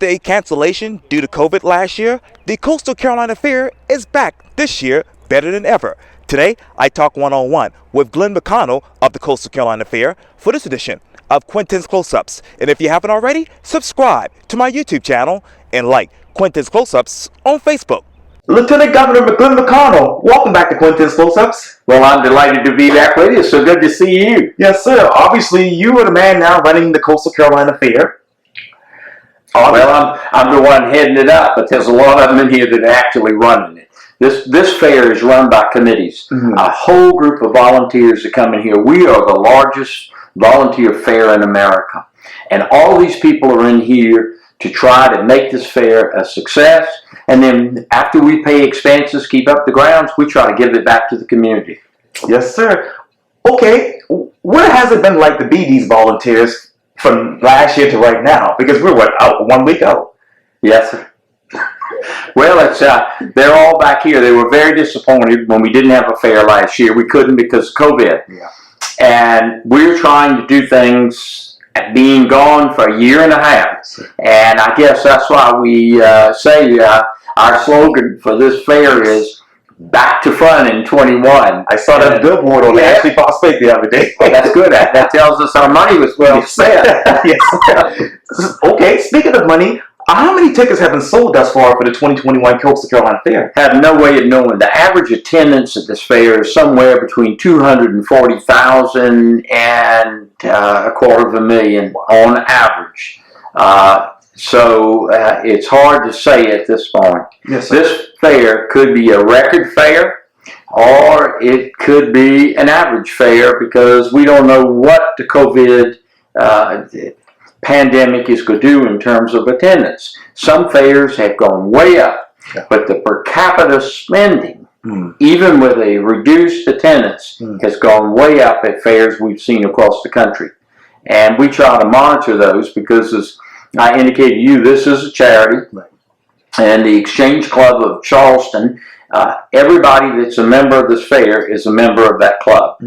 After a cancellation due to COVID last year, the Coastal Carolina Fair is back this year better than ever. Today, I talk one-on-one with Glenn McConnell of the Coastal Carolina Fair for this edition of Quintin's Close-Ups. And if you haven't already, subscribe to my YouTube channel and like Quintin's Close-Ups on Facebook. Lieutenant Governor Glenn McConnell, welcome back to Quintin's Close-Ups. Well, I'm delighted to be back with you. So good to see you. Yes, sir. Obviously, you are the man now running the Coastal Carolina Fair. Well, I'm the one heading it up, but there's a lot of them in here that are actually running it. This fair is run by committees. A whole group of volunteers that come in here. We are the largest volunteer fair in America. And all these people are in here to try to make this fair a success. And then after we pay expenses, keep up the grounds, we try to give it back to the community. Yes, sir. Okay, what has it been like to be these volunteers from last year to right now? Because we're, out 1 week out? Yes, sir. Well, they're all back here. They were very disappointed when we didn't have a fair last year. We couldn't because of COVID. Yeah. And we're trying to do things being gone for a year and a half. And I guess that's why we say our slogan for this fair is back to fun in 21. I saw that billboard on Ashley Phosphate the other day. Well, that's good. That tells us our money was well spent. Yes. Okay, speaking of money, how many tickets have been sold thus far for the 2021 Coastal Carolina Fair? Have no way of knowing. The average attendance at this fair is somewhere between 240,000 and 250,000 on average. So it's hard to say at this point. Yes, sir. This fair could be a record fair, or it could be an average fair because we don't know what the COVID pandemic is going to do in terms of attendance. Some fairs have gone way up, but the per capita spending, even with a reduced attendance, has gone way up at fairs we've seen across the country. And we try to monitor those because, as I indicated to you, this is a charity. Right. And the Exchange Club of Charleston, everybody that's a member of this fair is a member of that club.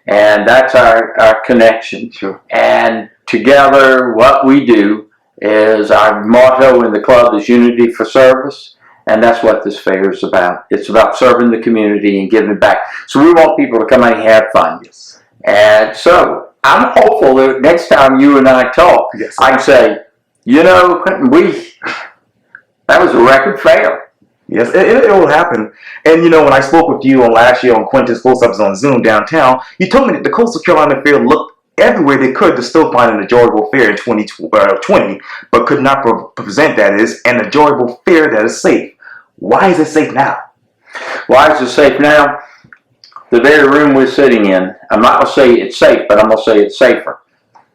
And that's our connection. Sure. And together, what we do is, our motto in the club is unity for service. And that's what this fair is about. It's about serving the community and giving back. So we want people to come out and have fun. Yes. And so I'm hopeful that next time you and I talk, I can say, you know, Quintin, that was a record fair. Yes, it will happen. And you know, when I spoke with you last year on Quintin's Close-Ups on Zoom downtown, you told me that the Coastal Carolina Fair looked everywhere they could to still find an enjoyable fair in 2020, but could not present, that is, an enjoyable fair that is safe. Why is it safe now? Why is it safe now? The very room we're sitting in, I'm not going to say it's safe, but I'm going to say it's safer,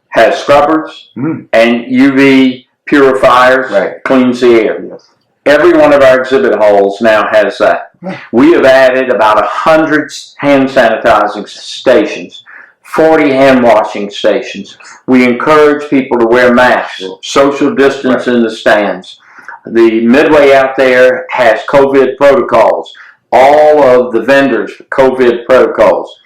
has scrubbers and UV purifiers, cleans the air. Yes. Every one of our exhibit halls now has that. We have added about 100 hand sanitizing stations, 40 hand washing stations. We encourage people to wear masks, social distance in the stands. The midway out there has COVID protocols. All of the vendors, COVID protocols.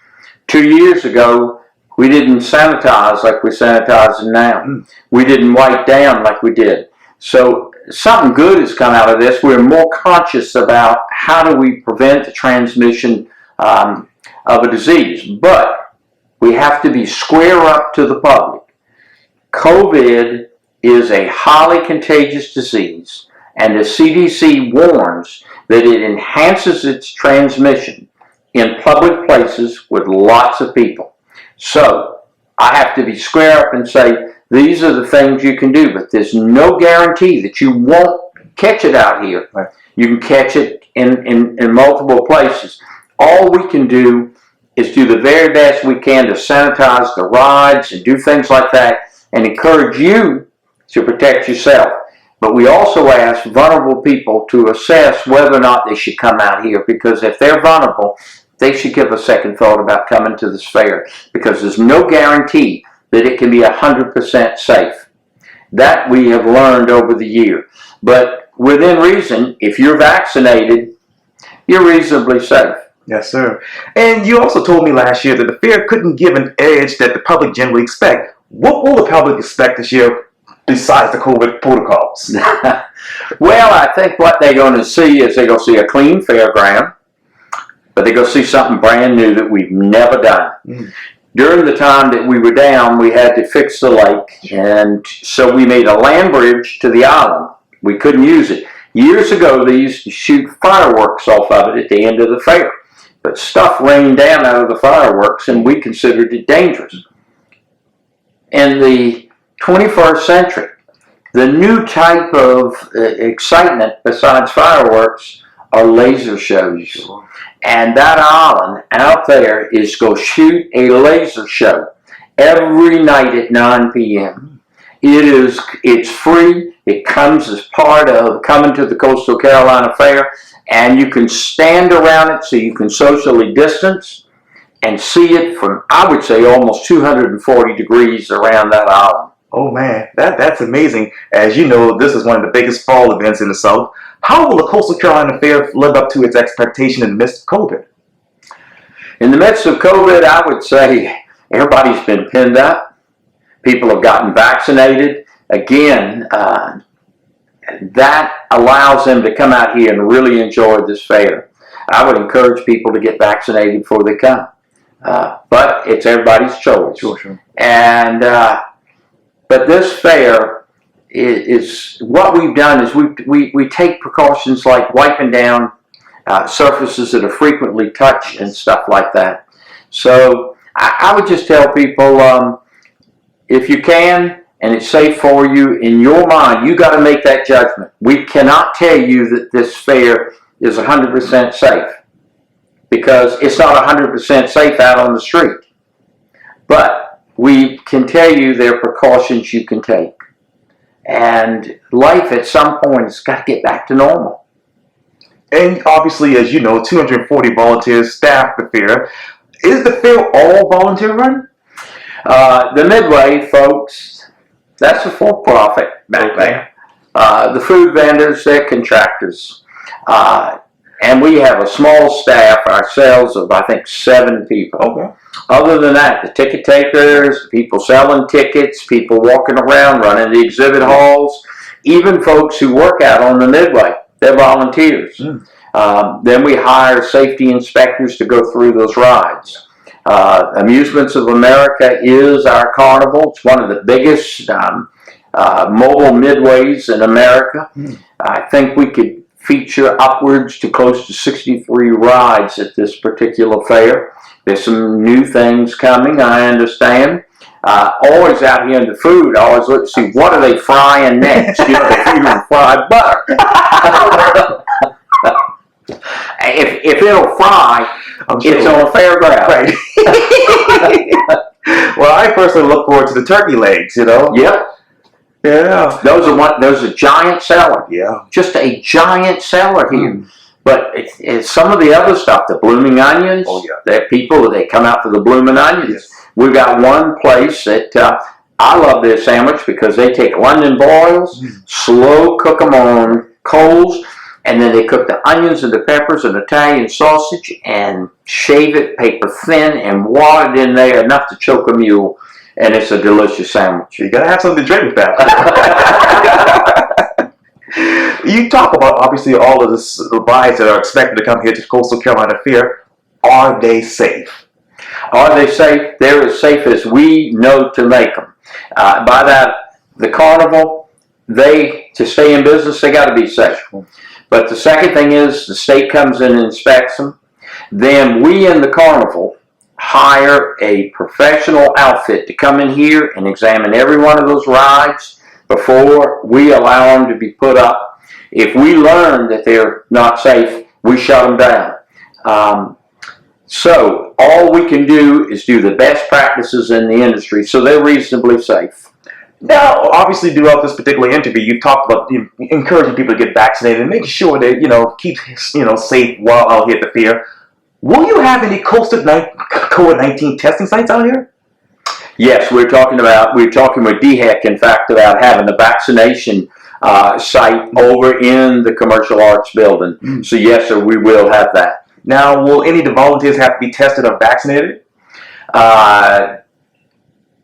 2 years ago, we didn't sanitize like we're sanitizing now. We didn't wipe down like we did. So something good has come out of this. We're more conscious about how do we prevent the transmission of a disease. But we have to be square up to the public. COVID is a highly contagious disease, and the CDC warns that it enhances its transmission in public places with lots of people. So I have to be square up and say, these are the things you can do, but there's no guarantee that you won't catch it out here. Right. You can catch it in multiple places. All we can do is do the very best we can to sanitize the rides and do things like that and encourage you to protect yourself. But we also ask vulnerable people to assess whether or not they should come out here, because if they're vulnerable, they should give a second thought about coming to this fair, because there's no guarantee that it can be 100% safe. That we have learned over the year. But within reason, if you're vaccinated, you're reasonably safe. Yes, sir. And you also told me last year that the fair couldn't give an edge that the public generally expect. What will the public expect this year besides the COVID protocols? Well, I think what they're going to see is they're going to see a clean fairground, but they're going to see something brand new that we've never done. During the time that we were down, we had to fix the lake, and so we made a land bridge to the island. We couldn't use it. Years ago, they used to shoot fireworks off of it at the end of the fair, but stuff rained down out of the fireworks, and we considered it dangerous. In the 21st century, the new type of excitement besides fireworks are laser shows. Sure. And that island out there is going to shoot a laser show every night at 9 p.m. It's free. It comes as part of coming to the Coastal Carolina Fair, and you can stand around it so you can socially distance and see it from, I would say, almost 240 degrees around that island. Oh man, that's amazing. As you know, this is one of the biggest fall events in the South. How will the Coastal Carolina Fair live up to its expectation in the midst of COVID? In the midst of COVID, I would say everybody's been pinned up. People have gotten vaccinated. Again, that allows them to come out here and really enjoy this fair. I would encourage people to get vaccinated before they come. But it's everybody's choice. Sure. And but this fair is what we've done is we take precautions like wiping down surfaces that are frequently touched and stuff like that. So I would just tell people, if you can and it's safe for you, in your mind, you got to make that judgment. We cannot tell you that this fair is 100% safe, because it's not 100% safe out on the street. But we can tell you there are precautions you can take. And life at some point has got to get back to normal. And obviously, as you know, 240 volunteers staff the fair. Is the fair all volunteer run? The Midway folks, that's a for-profit back there. The food vendors, they're contractors. And we have a small staff ourselves of, I think, 7 people. Okay. Other than that, the ticket takers, people selling tickets, people walking around, running the exhibit halls, even folks who work out on the Midway, they're volunteers. Then we hire safety inspectors to go through those rides. Amusements of America is our carnival. It's one of the biggest mobile midways in America. I think we could feature upwards to close to 63 rides at this particular fair. There's some new things coming, I understand. Always out here in the food, I always look to see what are they frying next. You know, they're even fried butter. if it'll fry, it's on a fairground. Right. Well, I personally look forward to the turkey legs, you know. Yep. Yeah. Those are giant seller. Yeah. Just a giant seller here. But it's some of the other stuff, the blooming onions. Oh, yeah. There are people, they come out for the blooming onions. Yes. We've got one place that I love their sandwich because they take London broils, slow cook them on coals, and then they cook the onions and the peppers and Italian sausage and shave it paper thin and wad it in there enough to choke a mule. And it's a delicious sandwich. You gotta have something to drink with that. You talk about, obviously, all of the rides that are expected to come here to Coastal Carolina Fair. Are they safe? Are they safe? They're as safe as we know to make them. By that, the carnival, to stay in business, they got to be safe. But the second thing is the state comes in and inspects them. Then we in the carnival hire a professional outfit to come in here and examine every one of those rides before we allow them to be put up. If we learn that they're not safe, we shut them down. So all we can do is do the best practices in the industry, so they're reasonably safe. Now, obviously, throughout this particular interview, you've talked about encouraging people to get vaccinated and making sure they, keep, safe while out here at the fair. Will you have any COVID-19 testing sites out here? Yes, we're talking with DHEC, in fact, about having a vaccination site over in the Commercial Arts Building. So yes, sir, we will have that. Now, will any of the volunteers have to be tested or vaccinated?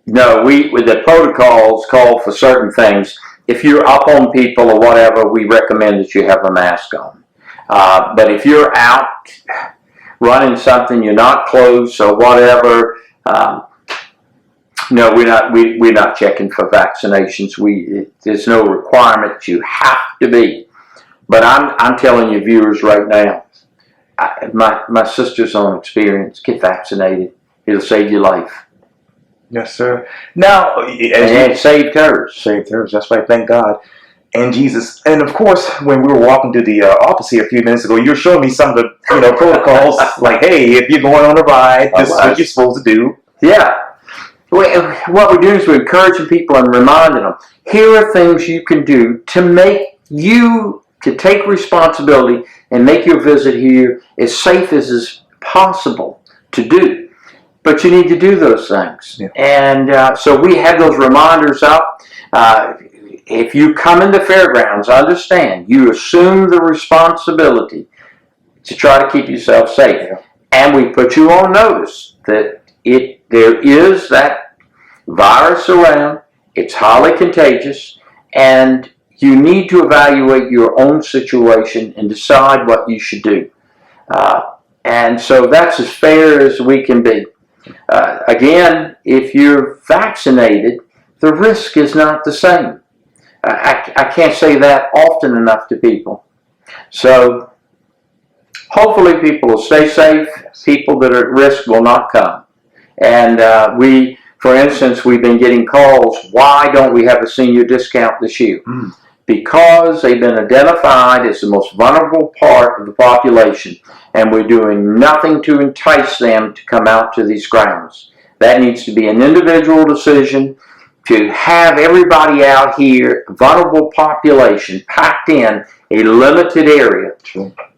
No, the protocols call for certain things. If you're up on people or whatever, we recommend that you have a mask on. But if you're out running something, you're not close or whatever, no, we're not checking for vaccinations. There's no requirement you have to be. But I'm telling you, viewers, right now, my sister's own experience: get vaccinated. It'll save your life. Yes, sir. Now, and it saved hers. Saved hers. That's right. Thank God. And Jesus. And of course, when we were walking to the office here a few minutes ago, you were showing me some of the protocols. Like, hey, if you're going on a ride, this is what you're supposed to do. Yeah. What we're doing is we're encouraging people and reminding them, here are things you can do to take responsibility and make your visit here as safe as is possible to do. But you need to do those things. Yeah. And so we have those reminders up. If you come into fairgrounds, understand, you assume the responsibility to try to keep yourself safe. Yeah. And we put you on notice that there is that virus around, it's highly contagious, and you need to evaluate your own situation and decide what you should do. And so that's as fair as we can be. Again, if you're vaccinated, the risk is not the same. I can't say that often enough to people. So hopefully people will stay safe. People that are at risk will not come. And for instance, we've been getting calls, why don't we have a senior discount this year? Because they've been identified as the most vulnerable part of the population, and we're doing nothing to entice them to come out to these grounds. That needs to be an individual decision. To have everybody out here, vulnerable population, packed in a limited area,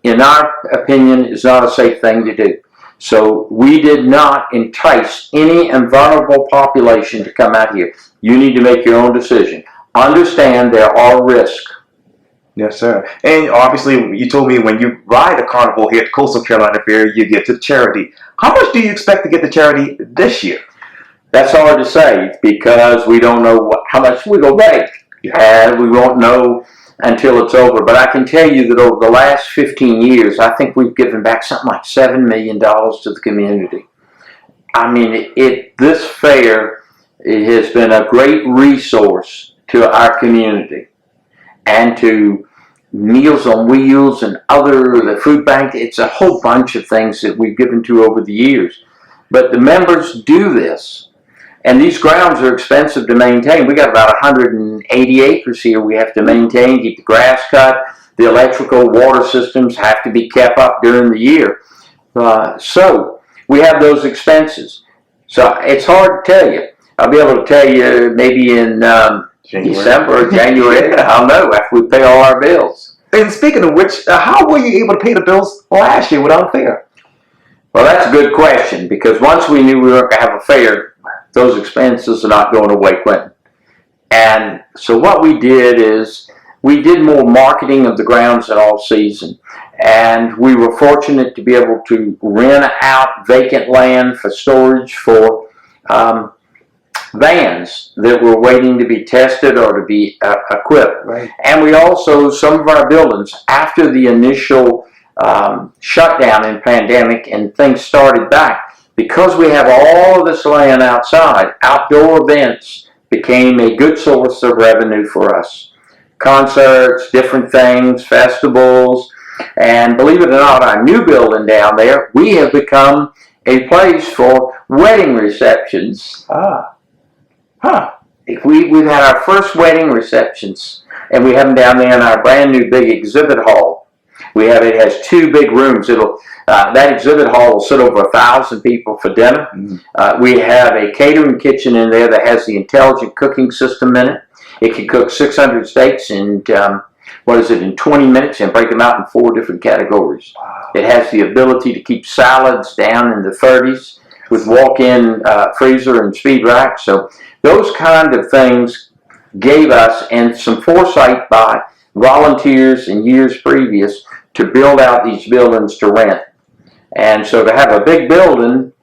in our opinion, is not a safe thing to do. So we did not entice any vulnerable population to come out here. You need to make your own decision. Understand there are risks. Yes, sir. And obviously, you told me when you ride a carnival here at the Coastal Carolina Fair, you get to charity. How much do you expect to get to charity this year? That's hard to say because we don't know how much we will make. Yeah. And we won't know until it's over. But I can tell you that over the last 15 years, I think we've given back something like $7 million to the community. I mean, this fair has been a great resource to our community and to Meals on Wheels and the food bank. It's a whole bunch of things that we've given to over the years. But the members do this. And these grounds are expensive to maintain. We got about 180 acres here we have to maintain, keep the grass cut. The electrical water systems have to be kept up during the year. So we have those expenses. So it's hard to tell you. I'll be able to tell you maybe in December or January. I'll know after we pay all our bills. And speaking of which, how were you able to pay the bills last year without a fair? Well, that's a good question because once we knew we weren't going to have a fair, those expenses are not going away, Quintin. And so what we did is we did more marketing of the grounds in all season. And we were fortunate to be able to rent out vacant land for storage for vans that were waiting to be tested or to be equipped. Right. And we also, some of our buildings, after the initial shutdown in pandemic and things started back, because we have all of this land outside, outdoor events became a good source of revenue for us. Concerts, different things, festivals, and believe it or not, our new building down there, we have become a place for wedding receptions. We've had our first wedding receptions, and we have them down there in our brand new big exhibit hall. It has 2 big rooms. That exhibit hall will sit over 1,000 people for dinner. We have a catering kitchen in there that has the intelligent cooking system in it. It can cook 600 steaks in 20 minutes and break them out in 4 different categories. Wow. It has the ability to keep salads down in the 30s with walk-in freezer and speed rack. So those kind of things gave us, and some foresight by volunteers in years previous, to build out these buildings to rent. And so to have a big building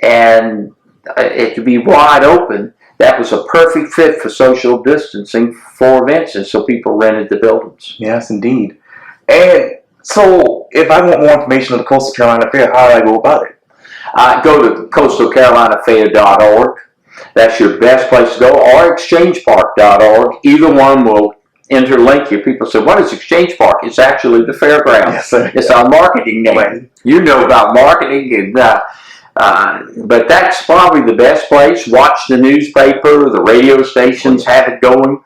and it to be wide open, that was a perfect fit for social distancing for events, and so people rented the buildings. Yes, indeed. And so, if I want more information on the Coastal Carolina Fair, how do I go about it? Go to coastalcarolinafair.org. That's your best place to go, or exchangepark.org. Either one will interlink you. People say, what is Exchange Park? It's actually the fairground. Yes, sir. It's our marketing name. Right. You know about marketing, and but that's probably the best place. Watch the newspaper, the radio stations have it going.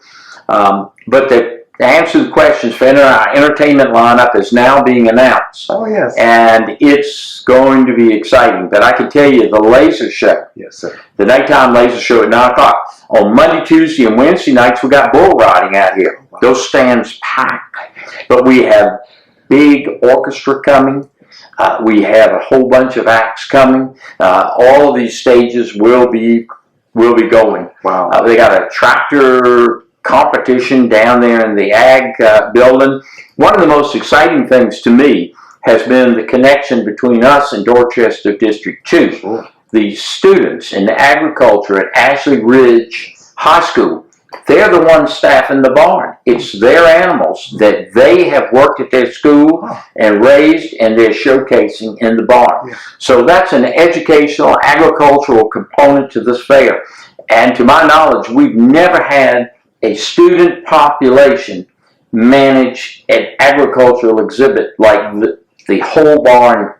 But to answer the questions, Fenner, our entertainment lineup is now being announced. Oh, yes. And it's going to be exciting. But I can tell you, the laser show, Yes, sir. the nighttime laser show at 9 o'clock. On Monday, Tuesday, and Wednesday nights, we got bull riding out here. Wow. Those stands packed. But we have big orchestra coming. We have a whole bunch of acts coming. All of these stages will be going. Wow. They got a tractor competition down there in the ag building. One of the most exciting things to me has been the connection between us and Dorchester District 2. Sure. The students in agriculture at Ashley Ridge High School, they're the ones staffing the barn. It's their animals that they have worked at their school and raised, and they're showcasing in the barn. Yeah. So that's an educational, agricultural component to this fair. And to my knowledge, we've never had a student population manage an agricultural exhibit like the whole barn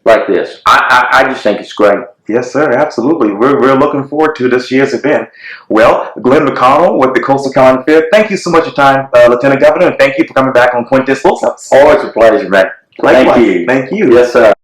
like this. I just think it's great. Yes, sir, absolutely. We're looking forward to this year's event. Well, Glenn McConnell with the Coastal Carolina Fair, thank you so much for your time, Lieutenant Governor, and thank you for coming back on Quintin's Close-Ups. Always a pleasure, man. Likewise. Thank you. Thank you. Yes, sir.